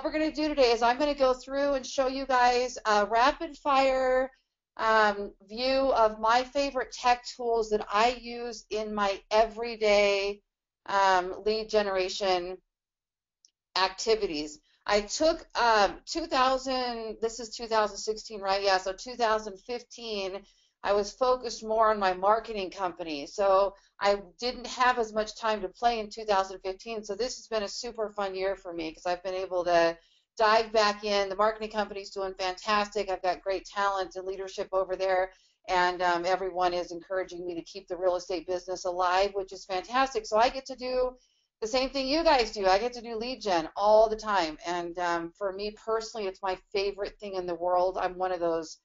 what we're going to do today is I'm going to go through and show you guys a rapid fire view of my favorite tech tools that I use in my everyday lead generation activities. I took 2000, this is 2016, right? Yeah, so 2015, I was focused more on my marketing company. So I didn't have as much time to play in 2015. So this has been a super fun year for me because I've been able to dive back in. The marketing company's doing fantastic. I've got great talent and leadership over there. And everyone is encouraging me to keep the real estate business alive, which is fantastic. So I get to do the same thing you guys do. I get to do lead gen all the time. And for me personally, it's my favorite thing in the world. I'm one of those,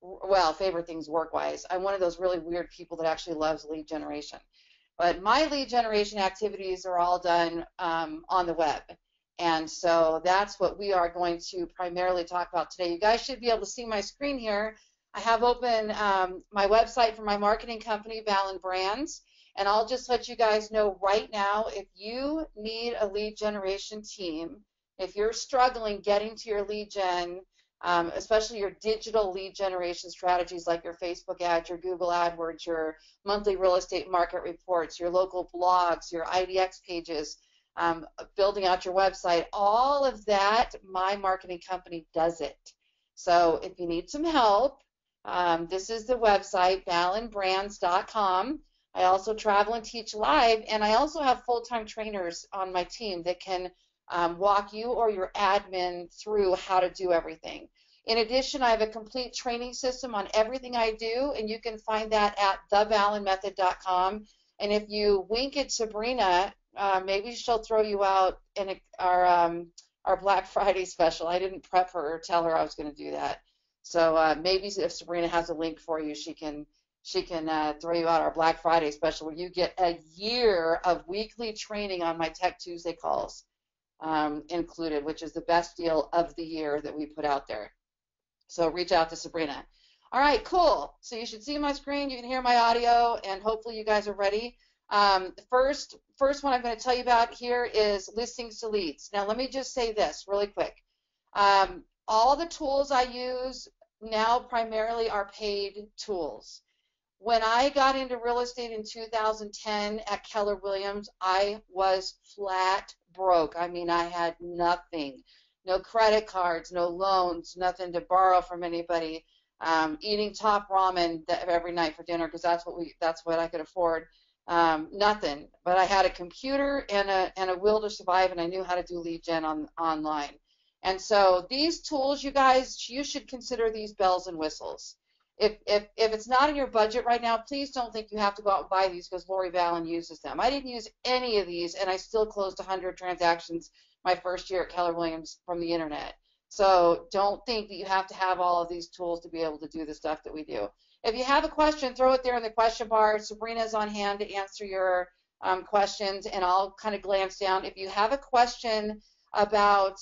well, favorite things work-wise. I'm one of those really weird people that actually loves lead generation. But my lead generation activities are all done on the web. And so that's what we are going to primarily talk about today. You guys should be able to see my screen here. I have open my website for my marketing company, Ballin Brands. And I'll just let you guys know right now, if you need a lead generation team, if you're struggling getting to your lead gen, especially your digital lead generation strategies like your Facebook ads, your Google AdWords, your monthly real estate market reports, your local blogs, your IDX pages, building out your website, all of that, my marketing company does it. So if you need some help, this is the website, ballinbrands.com. I also travel and teach live, and I also have full-time trainers on my team that can walk you or your admin through how to do everything. In addition, I have a complete training system on everything I do, and you can find that at theballinmethod.com. And if you wink at Sabrina, maybe she'll throw you out in our Black Friday special. I didn't prep her or tell her I was going to do that. So maybe if Sabrina has a link for you, she can throw you out our Black Friday special where you get a year of weekly training on my Tech Tuesday calls included, which is the best deal of the year that we put out there. So reach out to Sabrina. All right, cool. So you should see my screen, you can hear my audio, and hopefully you guys are ready. The first one I'm going to tell you about here is listings to leads. Now let me just say this really quick. All the tools I use now primarily are paid tools. When I got into real estate in 2010 at Keller Williams, I was flat broke. I mean, I had nothing. No credit cards, no loans, nothing to borrow from anybody. Eating top ramen every night for dinner because that's what I could afford. Nothing. But I had a computer and a will to survive, and I knew how to do lead gen online. And so these tools, you guys, you should consider these bells and whistles. If it's not in your budget right now, please don't think you have to go out and buy these because Lori Ballin uses them. I didn't use any of these, and I still closed 100 transactions my first year at Keller Williams from the internet. So don't think that you have to have all of these tools to be able to do the stuff that we do. If you have a question, throw it there in the question bar. Sabrina's on hand to answer your questions, and I'll kind of glance down. If you have a question about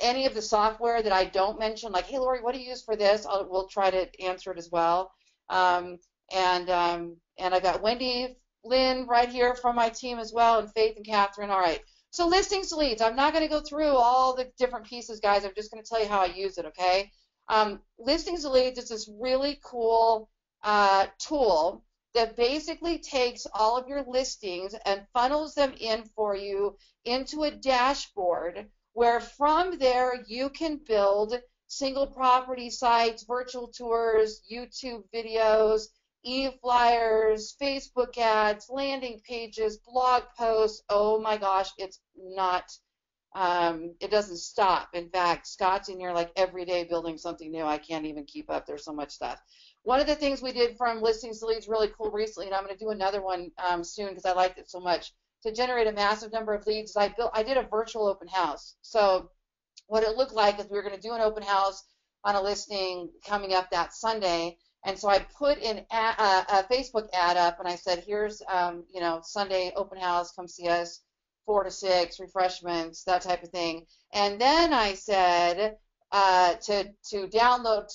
any of the software that I don't mention, like, hey, Lori, what do you use for this? We'll try to answer it as well. And I've got Wendy Lynn right here from my team as well, and Faith and Catherine. All right. So listings to leads. I'm not going to go through all the different pieces, guys. I'm just going to tell you how I use it, okay? Listings to leads is this really cool tool that basically takes all of your listings and funnels them in for you into a dashboard where from there you can build single property sites, virtual tours, YouTube videos, e-flyers, Facebook ads, landing pages, blog posts. Oh my gosh, it's not, it doesn't stop. In fact, Scott's in here like every day building something new. I can't even keep up. There's so much stuff. One of the things we did from listings to leads really cool recently, and I'm going to do another one soon because I liked it so much, to generate a massive number of leads, I did a virtual open house. So what it looked like is we were going to do an open house on a listing coming up that Sunday, and so I put in a Facebook ad up, and I said, here's, Sunday open house, come see us, 4 to 6, refreshments, that type of thing. And then I said, to download,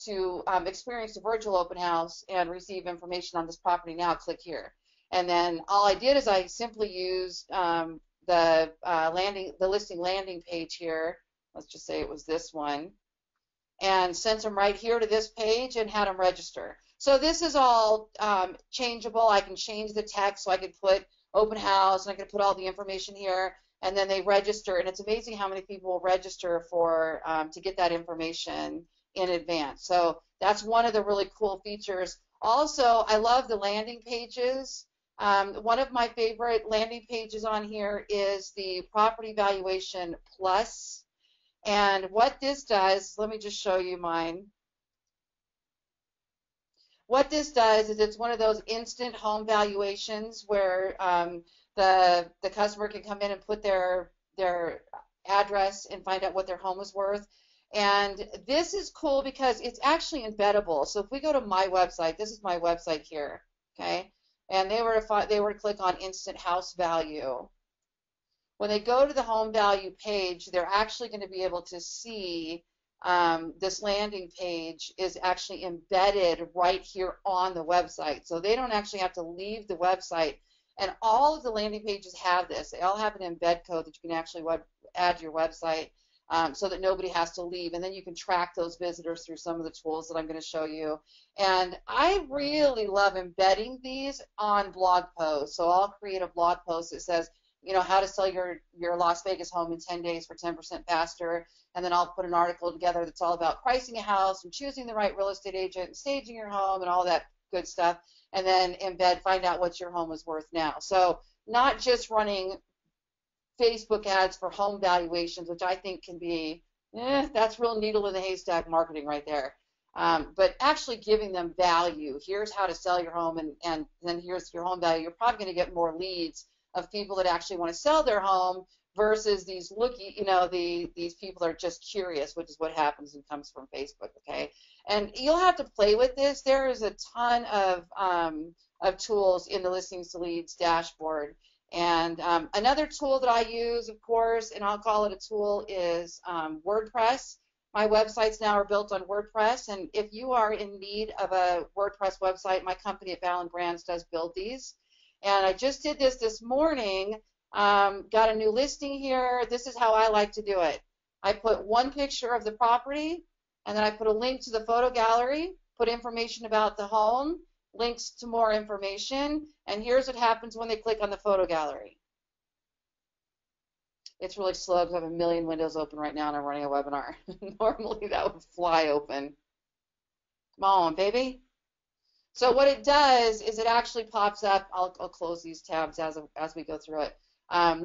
to experience the virtual open house and receive information on this property now, click here. And then all I did is I simply used the listing landing page here. Let's just say it was this one, and sent them right here to this page and had them register. So this is all changeable. I can change the text, so I could put open house, and I could put all the information here, and then they register. And it's amazing how many people will register for to get that information in advance. So that's one of the really cool features. Also, I love the landing pages. One of my favorite landing pages on here is the Property Valuation Plus. And what this does, let me just show you mine. What this does is it's one of those instant home valuations where the customer can come in and put their address and find out what their home is worth. And this is cool because it's actually embeddable. So if we go to my website, this is my website here, okay? And they were to click on instant house value. When they go to the home value page, they're actually going to be able to see this landing page is actually embedded right here on the website. So they don't actually have to leave the website. And all of the landing pages have this. They all have an embed code that you can actually add to your website so that nobody has to leave. And then you can track those visitors through some of the tools that I'm going to show you. And I really love embedding these on blog posts. So I'll create a blog post that says, you know, how to sell your Las Vegas home in 10 days for 10% faster. And then I'll put an article together that's all about pricing a house and choosing the right real estate agent and staging your home and all that good stuff. And then embed, find out what your home is worth now. So not just running Facebook ads for home valuations, which I think can be, that's real needle in the haystack marketing right there. But actually giving them value. Here's how to sell your home, and then here's your home value. You're probably going to get more leads of people that actually want to sell their home versus these these people are just curious, which is what happens and comes from Facebook, okay? And you'll have to play with this. There is a ton of tools in the Listings to Leads dashboard. And another tool that I use, of course, and I'll call it a tool, is WordPress. My websites now are built on WordPress, and if you are in need of a WordPress website, my company at Valin Brands does build these. And I just did this morning, got a new listing here. This is how I like to do it. I put one picture of the property, and then I put a link to the photo gallery, put information about the home, links to more information, and here's what happens when they click on the photo gallery. It's really slow because I have a million windows open right now and I'm running a webinar. Normally that would fly open. Come on, baby. So what it does is it actually pops up. I'll close these tabs as we go through it.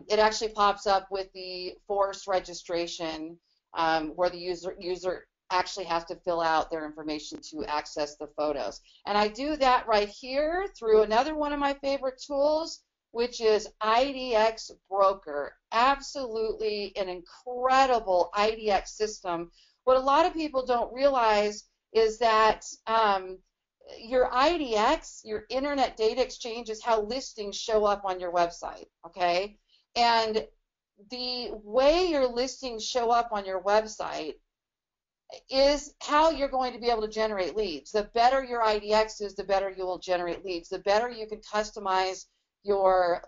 It actually pops up with the forced registration where the user actually has to fill out their information to access the photos. And I do that right here through another one of my favorite tools, which is IDX Broker. Absolutely an incredible IDX system. What a lot of people don't realize is that your IDX, your Internet Data Exchange, is how listings show up on your website, okay? And the way your listings show up on your website is how you're going to be able to generate leads. The better your IDX is, the better you will generate leads. The better you can customize your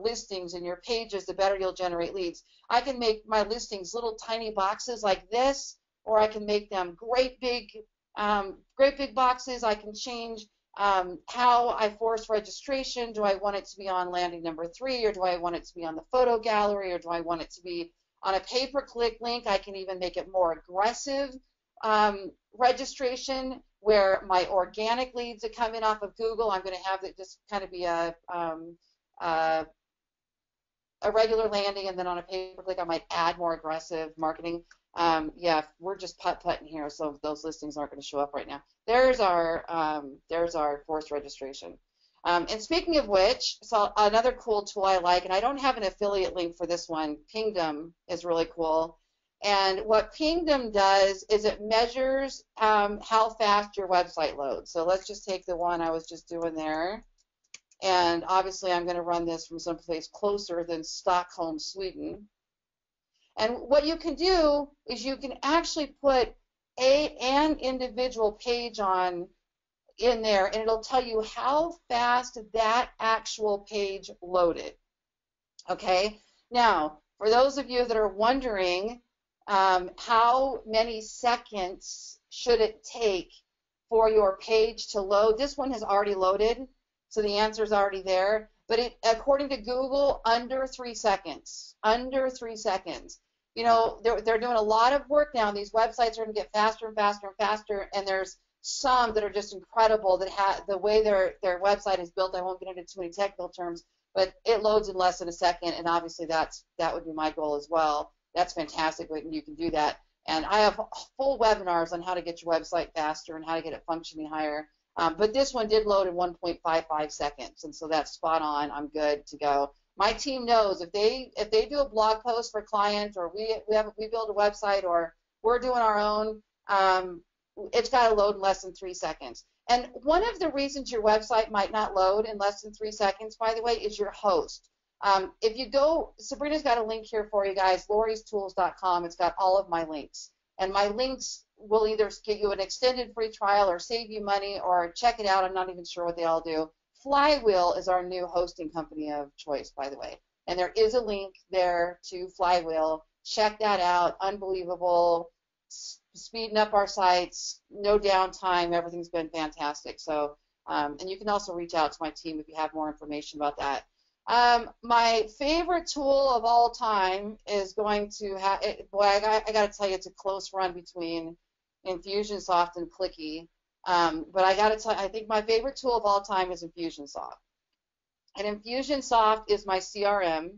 listings and your pages, the better you'll generate leads. I can make my listings little tiny boxes like this, or I can make them great big boxes. I can change how I force registration. Do I want it to be on landing number 3, or do I want it to be on the photo gallery, or do I want it to be on a pay-per-click link? I can even make it more aggressive registration, where my organic leads that come in off of Google, I'm going to have it just kind of be a regular landing, and then on a pay-per-click I might add more aggressive marketing. Yeah, we're just putt-putting here, so those listings aren't going to show up right now. There's our forced registration. And speaking of which, so another cool tool I like, and I don't have an affiliate link for this one, Pingdom is really cool. And what Pingdom does is it measures how fast your website loads. So let's just take the one I was just doing there. And obviously I'm going to run this from someplace closer than Stockholm, Sweden. And what you can do is you can actually put an individual page in there, and it'll tell you how fast that actual page loaded. Okay? Now, for those of you that are wondering how many seconds should it take for your page to load, this one has already loaded, so the answer is already there. But according to Google, under 3 seconds. Under 3 seconds. You know, they're doing a lot of work now, and these websites are going to get faster and faster and faster, and there's some that are just incredible that the way their website is built. I won't get into too many technical terms, but it loads in less than a second, and obviously that would be my goal as well. That's fantastic when you can do that. And I have full webinars on how to get your website faster and how to get it functioning higher. But this one did load in 1.55 seconds, and so that's spot on. I'm good to go. My team knows if they do a blog post for clients, or we build a website, or we're doing our own, it's got to load in less than 3 seconds. And one of the reasons your website might not load in less than 3 seconds, by the way, is your host. If you go, Sabrina's got a link here for you guys, lauriestools.com. It's got all of my links. And my links will either get you an extended free trial or save you money or check it out. I'm not even sure what they all do. Flywheel is our new hosting company of choice, by the way. And there is a link there to Flywheel. Check that out. Unbelievable. Speeding up our sites. No downtime. Everything's been fantastic. So, and you can also reach out to my team if you have more information about that. My favorite tool of all time is going to have, boy, I got to tell you, it's a close run between Infusionsoft and Clicky. But I got to tell you, I think my favorite tool of all time is Infusionsoft. And Infusionsoft is my CRM,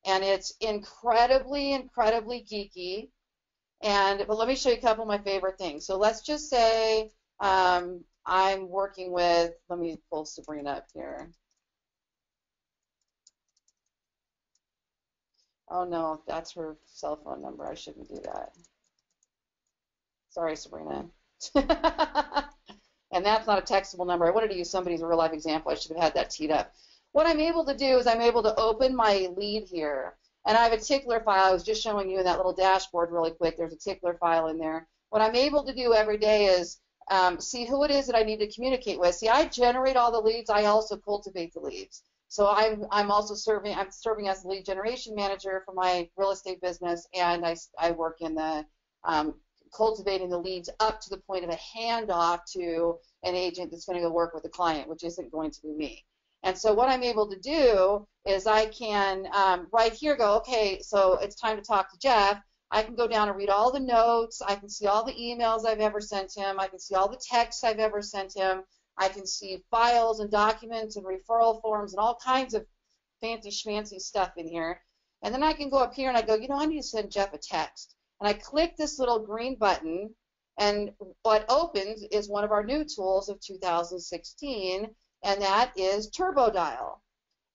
and it's incredibly, incredibly geeky. But let me show you a couple of my favorite things. So let's just say I'm working with, let me pull Sabrina up here. Oh no, that's her cell phone number. I shouldn't do that. Sorry, Sabrina. And that's not a textable number. I wanted to use somebody's real life example. I should have had that teed up. What I'm able to do is I'm able to open my lead here. And I have a tickler file. I was just showing you in that little dashboard really quick. There's a tickler file in there. What I'm able to do every day is see who it is that I need to communicate with. See, I generate all the leads. I also cultivate the leads. So I'm also serving as the lead generation manager for my real estate business, and I work in the cultivating the leads up to the point of a handoff to an agent that's going to go work with the client, which isn't going to be me. And so what I'm able to do is I can right here go, okay, so it's time to talk to Jeff. I can go down and read all the notes. I can see all the emails I've ever sent him. I can see all the texts I've ever sent him. I can see files and documents and referral forms and all kinds of fancy schmancy stuff in here. And then I can go up here and I go, you know, I need to send Jeff a text. And I click this little green button, and what opens is one of our new tools of 2016, and that is TurboDial.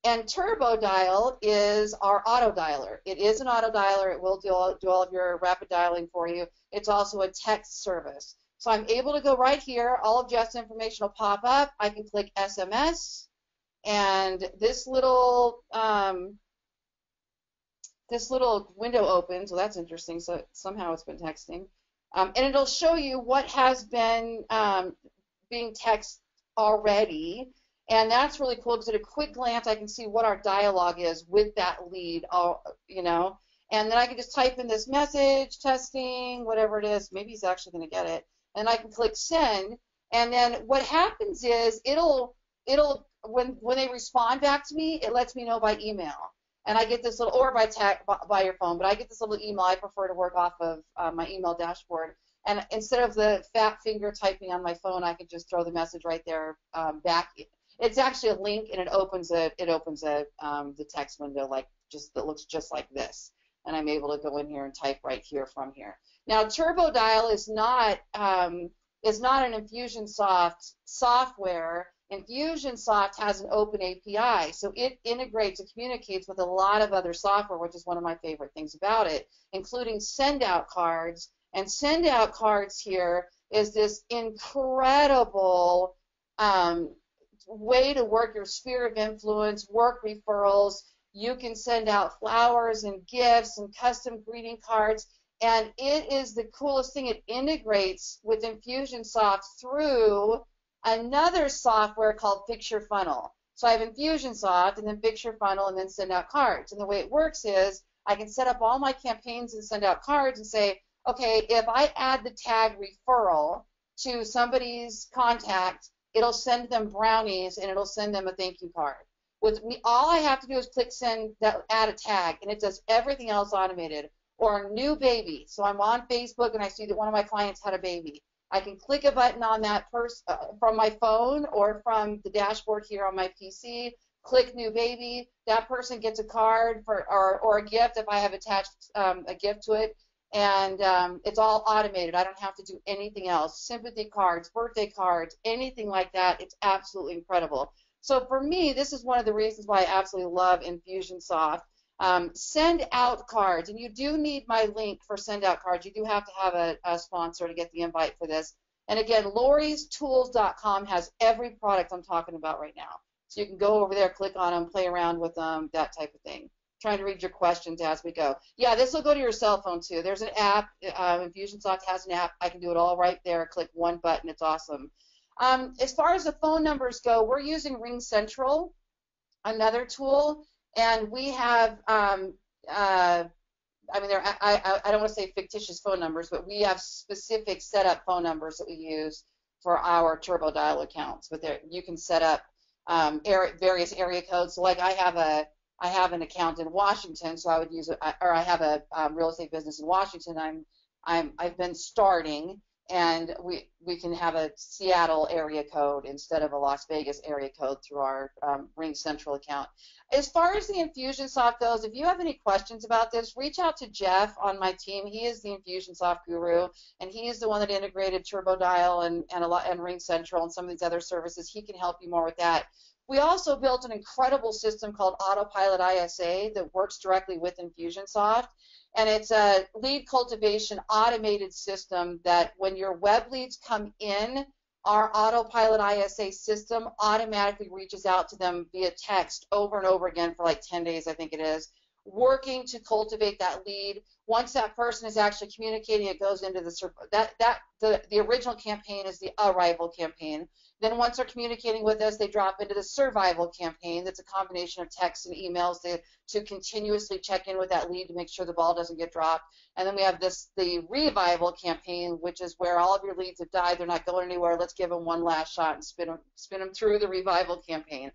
And TurboDial is our auto dialer. It is an auto dialer. It will do all of your rapid dialing for you. It's also a text service. So I'm able to go right here. All of Jeff's information will pop up. I can click SMS, and this little window opens. Well, that's interesting. So somehow it's been texting, and it'll show you what has been being texted already. And that's really cool because at a quick glance, I can see what our dialogue is with that lead, you know. And then I can just type in this message, testing, whatever it is. Maybe he's actually going to get it. And I can click send. And then what happens is it'll when they respond back to me, it lets me know by email. And I get this little, or by your phone, but I get this little email. I prefer to work off of my email dashboard. And instead of the fat finger typing on my phone, I can just throw the message right there back. It's actually a link, and it opens the text window that looks just like this, and I'm able to go in here and type right here from here. Now, TurboDial is not an Infusionsoft software. Infusionsoft has an open API, so it integrates and communicates with a lot of other software, which is one of my favorite things about it, including send-out cards. And send-out cards here is this incredible way to work your sphere of influence, work referrals. You can send out flowers and gifts and custom greeting cards, and it is the coolest thing. It integrates with Infusionsoft through another software called Fix Your Funnel. So I have Infusionsoft and then Fix Your Funnel and then Send Out Cards. And the way it works is I can set up all my campaigns and send out cards and say, okay, if I add the tag referral to somebody's contact, it'll send them brownies and it'll send them a thank you card. With me, all I have to do is click send, add a tag, and it does everything else automated. Or new baby. So I'm on Facebook and I see that one of my clients had a baby. I can click a button on that from my phone or from the dashboard here on my PC, click new baby. That person gets a card or a gift if I have attached a gift to it. And it's all automated. I don't have to do anything else. Sympathy cards, birthday cards, anything like that. It's absolutely incredible. So for me, this is one of the reasons why I absolutely love Infusionsoft. Send out cards, and you do need my link for send out cards. You do have to have a sponsor to get the invite for this. And again, Lori'sTools.com has every product I'm talking about right now. So you can go over there, click on them, play around with them, that type of thing. Trying to read your questions as we go. Yeah, this will go to your cell phone too. There's an app. Infusionsoft has an app. I can do it all right there. Click one button. It's awesome. As far as the phone numbers go, we're using RingCentral, another tool, and we have, I mean, I don't want to say fictitious phone numbers, but we have specific setup phone numbers that we use for our TurboDial accounts. But there, you can set up various area codes. So, like, I have an account in Washington, so I would use it, or I have a real estate business in Washington. I've been starting. And we can have a Seattle area code instead of a Las Vegas area code through our RingCentral account. As far as the Infusionsoft goes, if you have any questions about this, reach out to Jeff on my team. He is the Infusionsoft guru, and he is the one that integrated TurboDial and RingCentral and some of these other services. He can help you more with that. We also built an incredible system called Autopilot ISA that works directly with Infusionsoft. And it's a lead cultivation automated system that when your web leads come in, our Autopilot ISA system automatically reaches out to them via text over and over again for like 10 days, I think it is, working to cultivate that lead. Once that person is actually communicating, it goes into the original campaign is the arrival campaign. Then once they're communicating with us, they drop into the survival campaign. That's a combination of texts and emails to continuously check in with that lead to make sure the ball doesn't get dropped. And then we have the revival campaign, which is where all of your leads have died. They're not going anywhere. Let's give them one last shot and spin them through the revival campaign.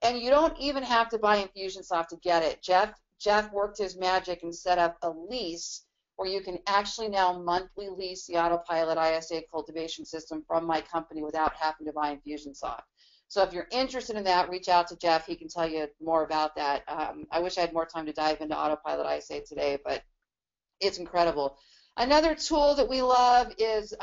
And you don't even have to buy Infusionsoft to get it. Jeff worked his magic and set up a lease where you can actually now monthly lease the Autopilot ISA cultivation system from my company without having to buy Infusionsoft. So if you're interested in that, reach out to Jeff. He can tell you more about that. I wish I had more time to dive into Autopilot ISA today, but it's incredible. Another tool that we love is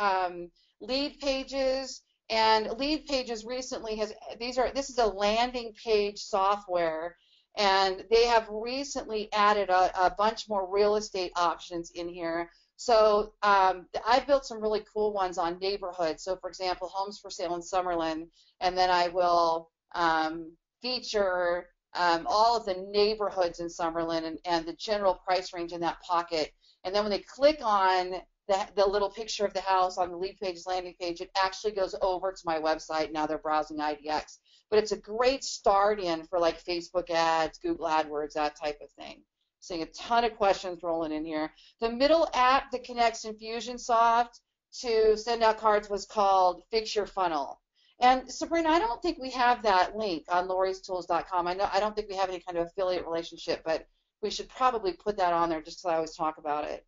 Lead Pages. And Lead Pages recently this is a landing page software. And they have recently added a bunch more real estate options in here. So I've built some really cool ones on neighborhoods. So, for example, homes for sale in Summerlin, and then I will feature all of the neighborhoods in Summerlin and the general price range in that pocket. And then when they click on the little picture of the house on the Lead Pages landing page, it actually goes over to my website. Now they're browsing IDX. But it's a great start in for like Facebook ads, Google AdWords, that type of thing. Seeing a ton of questions rolling in here. The middle app that connects Infusionsoft to send out cards was called Fix Your Funnel. And Sabrina, I don't think we have that link on Lori'sTools.com. I don't think we have any kind of affiliate relationship, but we should probably put that on there just so I always talk about it.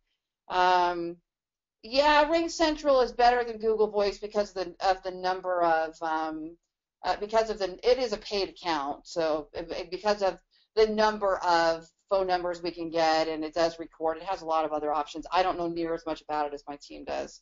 Yeah, RingCentral is better than Google Voice because of the number of it is a paid account, so because of the number of phone numbers we can get, and it does record. It has a lot of other options. I don't know near as much about it as my team does.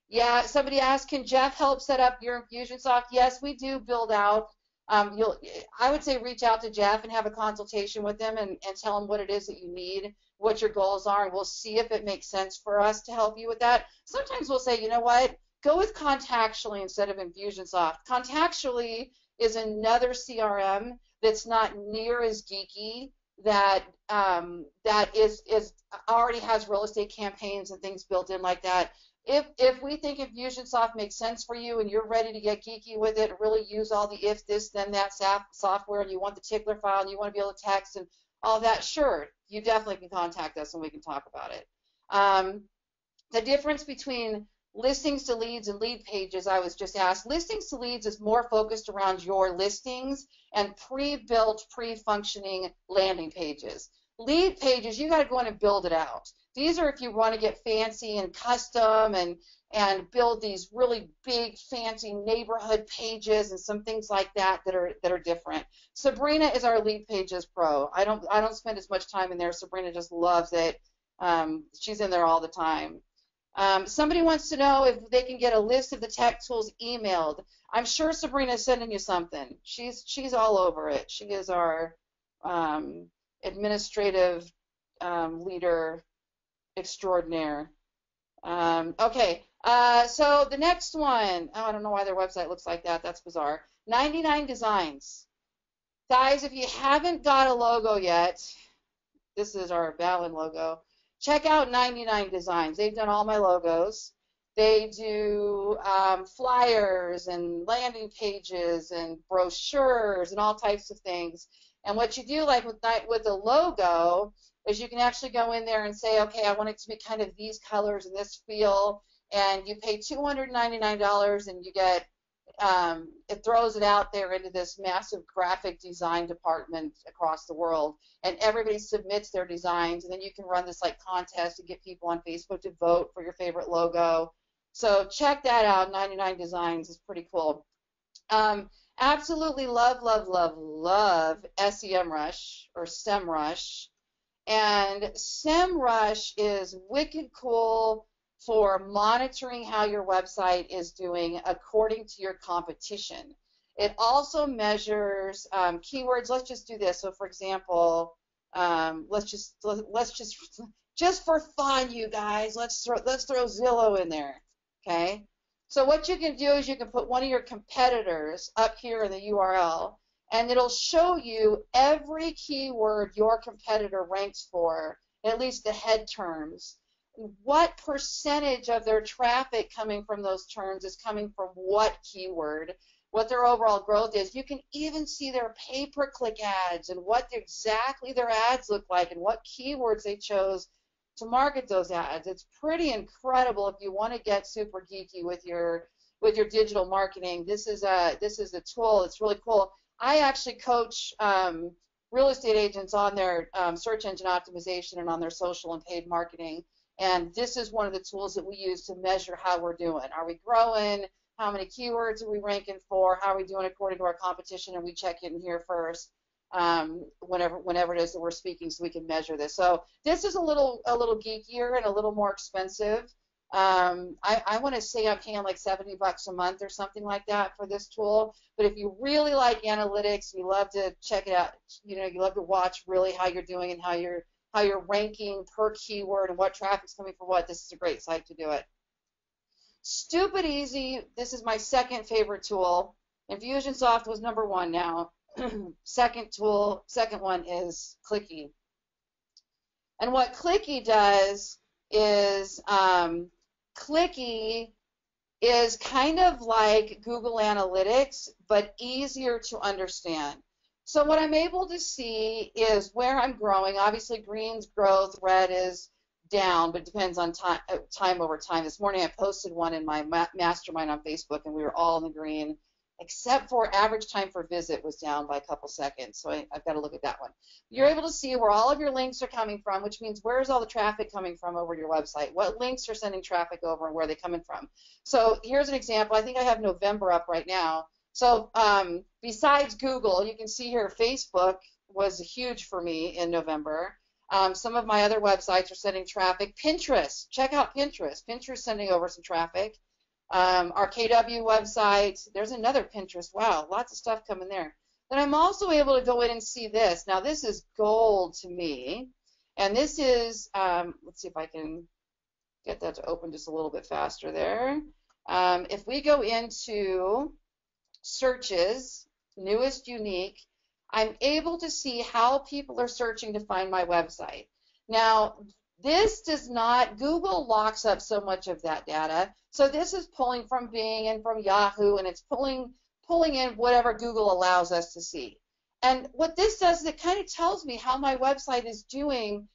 Yeah, somebody asked, can Jeff help set up your Infusionsoft? Yes, we do build out. I would say reach out to Jeff and have a consultation with him and tell him what it is that you need, what your goals are, and we'll see if it makes sense for us to help you with that. Sometimes we'll say, you know what? Go with Contactually instead of Infusionsoft. Contactually is another CRM that's not near as geeky, that already has real estate campaigns and things built in like that. If we think Infusionsoft makes sense for you and you're ready to get geeky with it, really use all the if this then that software, and you want the tickler file and you want to be able to text and all that, sure, you definitely can contact us and we can talk about it. The difference between listings to leads and lead pages, I was just asked. Listings to leads is more focused around your listings and pre-built, pre-functioning landing pages. Lead pages, you got to go in and build it out. These are if you want to get fancy and custom and build these really big, fancy neighborhood pages and some things like that that are different. Sabrina is our lead pages pro. I don't spend as much time in there. Sabrina just loves it. She's in there all the time. Somebody wants to know if they can get a list of the tech tools emailed. I'm sure Sabrina is sending you something. She's all over it. She is our administrative leader extraordinaire. Okay, so the next one, oh, I don't know why their website looks like that. That's bizarre. 99 Designs. Guys, if you haven't got a logo yet, this is our Balin logo. Check out 99 Designs. They've done all my logos. They do flyers and landing pages and brochures and all types of things. And what you do, like with the logo, is you can actually go in there and say, okay, I want it to be kind of these colors and this feel, and you pay $299 and you get, it throws it out there into this massive graphic design department across the world, and everybody submits their designs, and then you can run this like contest to get people on Facebook to vote for your favorite logo. So check that out. 99 Designs is pretty cool. Absolutely love, love, love, love SEMrush or SEMrush. And SEMrush is wicked cool for monitoring how your website is doing according to your competition. It also measures keywords. Let's just do this. So, for example, let's just for fun, you guys, let's throw Zillow in there. Okay. So what you can do is you can put one of your competitors up here in the URL, and it'll show you every keyword your competitor ranks for, at least the head terms. What percentage of their traffic coming from those terms is coming from what keyword, what their overall growth is. You can even see their pay-per-click ads and what exactly their ads look like and what keywords they chose to market those ads. It's pretty incredible if you want to get super geeky with your digital marketing. This is a tool. It's really cool. I actually coach real estate agents on their search engine optimization and on their social and paid marketing. And this is one of the tools that we use to measure how we're doing. Are we growing? How many keywords are we ranking for? How are we doing according to our competition? And we check in here first whenever it is that we're speaking, so we can measure this. So this is a little geekier and a little more expensive. I want to say I'm paying like $70 a month or something like that for this tool. But if you really like analytics, you love to check it out. You know, you love to watch really how you're doing and how you're ranking per keyword and what traffic's coming from what. This is a great site to do it. Stupid easy. This is my second favorite tool. Infusionsoft was number one now. Second one is Clicky. And what Clicky does is Clicky is kind of like Google Analytics, but easier to understand. So what I'm able to see is where I'm growing. Obviously, green's growth, red is down, but it depends on time over time. This morning I posted one in my mastermind on Facebook, and we were all in the green, except for average time for visit was down by a couple seconds. So I've got to look at that one. You're able to see where all of your links are coming from, which means where's all the traffic coming from over to your website? What links are sending traffic over and where are they coming from? So here's an example. I think I have November up right now. So besides Google, you can see here Facebook was huge for me in November. Some of my other websites are sending traffic. Pinterest, check out Pinterest. Pinterest sending over some traffic. Our KW website, there's another Pinterest. Wow, lots of stuff coming there. Then I'm also able to go in and see this. Now this is gold to me, and this is, let's see if I can get that to open just a little bit faster there. If we go into searches, newest unique, I'm able to see how people are searching to find my website. Now, This does not, Google locks up so much of that data. So this is pulling from Bing and from Yahoo, and it's pulling in whatever Google allows us to see. And what this does is it kind of tells me how my website is doing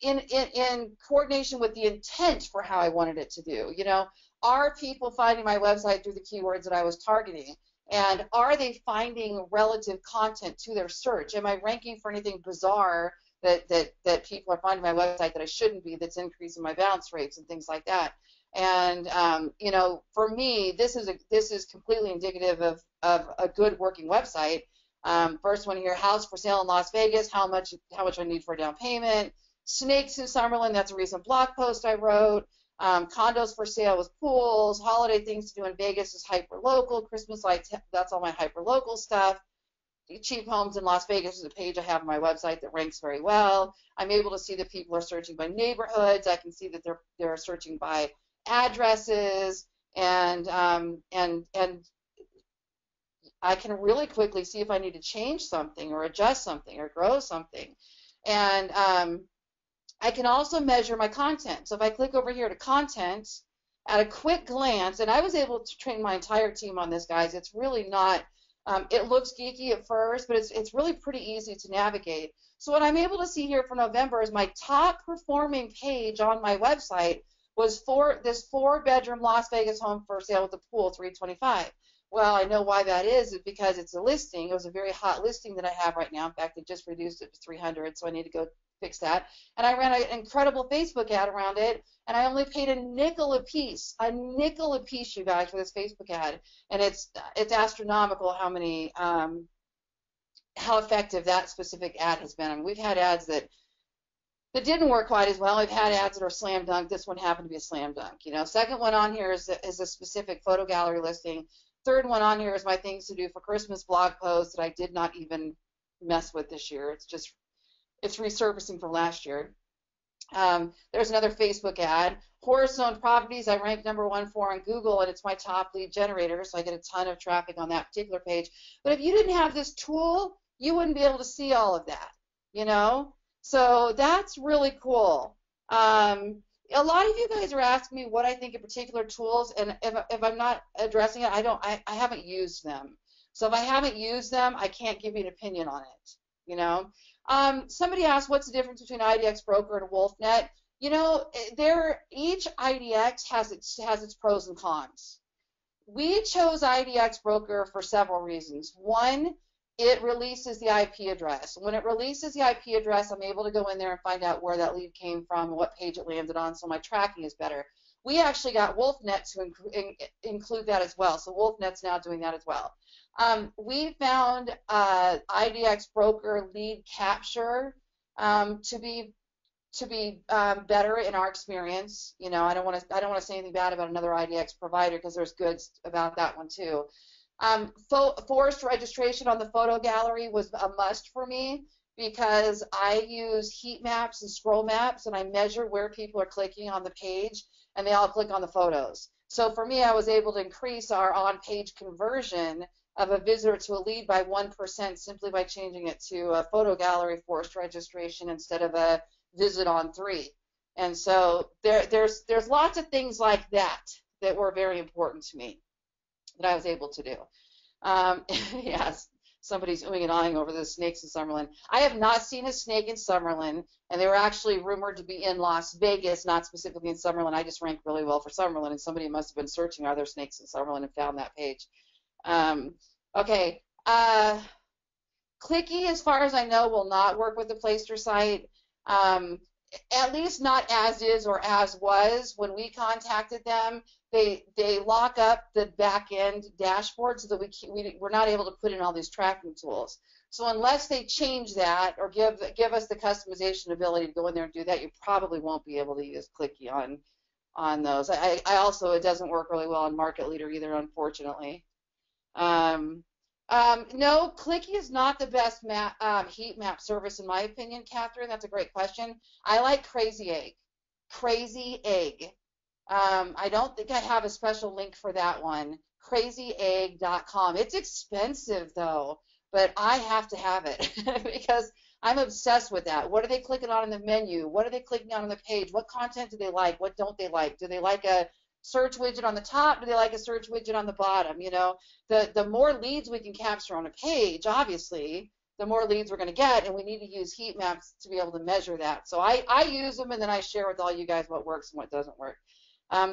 in coordination with the intent for how I wanted it to do. You know, are people finding my website through the keywords that I was targeting? And are they finding relative content to their search? Am I ranking for anything bizarre that people are finding my website that I shouldn't be, that's increasing my bounce rates and things like that? And you know, for me, this is completely indicative of a good working website. First one here: house for sale in Las Vegas. How much I need for a down payment? Snakes in Summerlin. That's a recent blog post I wrote. Condos for sale with pools. Holiday things to do in Vegas is hyper local. Christmas lights. That's all my hyper local stuff. Cheap homes in Las Vegas is a page I have on my website that ranks very well. I'm able to see that people are searching by neighborhoods. I can see that they're searching by addresses, and I can really quickly see if I need to change something or adjust something or grow something. And I can also measure my content. So if I click over here to content, at a quick glance, and I was able to train my entire team on this, guys. It's really not, it looks geeky at first, but it's really pretty easy to navigate. So what I'm able to see here for November is my top performing page on my website was for this 4-bedroom Las Vegas home for sale with a pool, $325. Well, I know why that is because it's a listing. It was a very hot listing that I have right now. In fact, they just reduced it to $300, so I need to go fix that. And I ran an incredible Facebook ad around it, and I only paid a nickel a piece, you guys, for this Facebook ad. And it's astronomical how many how effective that specific ad has been. I mean, we've had ads that didn't work quite as well. We've had ads that are slam dunk. This one happened to be a slam dunk. You know, second one on here is a specific photo gallery listing. Third one on here is my things to do for Christmas blog posts that I did not even mess with this year. It's resurfacing from last year. There's another Facebook ad. Horace-owned properties, I rank #1 for on Google, and it's my top lead generator, so I get a ton of traffic on that particular page. But if you didn't have this tool, you wouldn't be able to see all of that, you know? So that's really cool. A lot of you guys are asking me what I think of particular tools, and if I'm not addressing it, I haven't used them. So if I haven't used them, I can't give you an opinion on it, you know? Somebody asked, what's the difference between IDX Broker and WolfNet? You know, each IDX has its pros and cons. We chose IDX Broker for several reasons. One, it releases the IP address. When it releases the IP address, I'm able to go in there and find out where that lead came from, what page it landed on, so my tracking is better. We actually got WolfNet to include that as well, so WolfNet's now doing that as well. We found IDX Broker lead capture to be better in our experience. You know, I don't want to say anything bad about another IDX provider because there's goods about that one too. Forced registration on the photo gallery was a must for me because I use heat maps and scroll maps, and I measure where people are clicking on the page, and they all click on the photos. So for me, I was able to increase our on-page conversion of a visitor to a lead by 1% simply by changing it to a photo gallery forced registration instead of a visit on 3. And so there's lots of things like that that were very important to me that I was able to do. Yes, somebody's oohing and ahhing over the snakes in Summerlin. I have not seen a snake in Summerlin, and they were actually rumored to be in Las Vegas, not specifically in Summerlin. I just ranked really well for Summerlin, and somebody must have been searching, are there snakes in Summerlin, and found that page. Okay. Clicky, as far as I know, will not work with the Playster site. At least not as is or as was. When we contacted them, they lock up the back end dashboard so that we're not able to put in all these tracking tools. So unless they change that or give us the customization ability to go in there and do that, you probably won't be able to use Clicky on those. I also, it doesn't work really well on Market Leader either, unfortunately. No, Clicky is not the best heat map service in my opinion, Catherine. That's a great question. I like Crazy Egg. Crazy Egg. I don't think I have a special link for that one. crazyegg.com. It's expensive though, but I have to have it because I'm obsessed with that. What are they clicking on in the menu? What are they clicking on the page? What content do they like? What don't they like? Do they like a search widget on the top? Do they like a search widget on the bottom? You know, the more leads we can capture on a page, obviously, the more leads we're going to get, and we need to use heat maps to be able to measure that. So I use them, and then I share with all you guys what works and what doesn't work.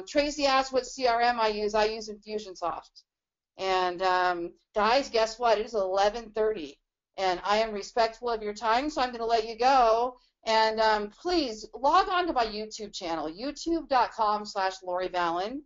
Tracy asked what CRM I use. I use Infusionsoft. And guys, guess what? It is 11:30, and I am respectful of your time, so I'm going to let you go. And please log on to my YouTube channel, youtube.com/Lori Ballen,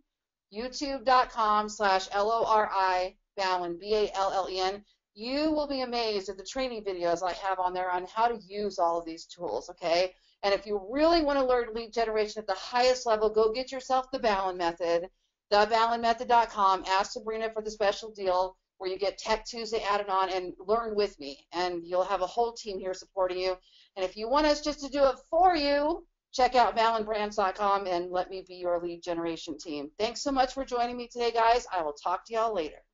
youtube.com/LORI Ballen, BALLEN. You will be amazed at the training videos I have on there on how to use all of these tools, okay? And if you really want to learn lead generation at the highest level, go get yourself the Ballen Method, theballenmethod.com. Ask Sabrina for the special deal where you get Tech Tuesday added on and learn with me. And you'll have a whole team here supporting you. And if you want us just to do it for you, check out ballenbrands.com and let me be your lead generation team. Thanks so much for joining me today, guys. I will talk to y'all later.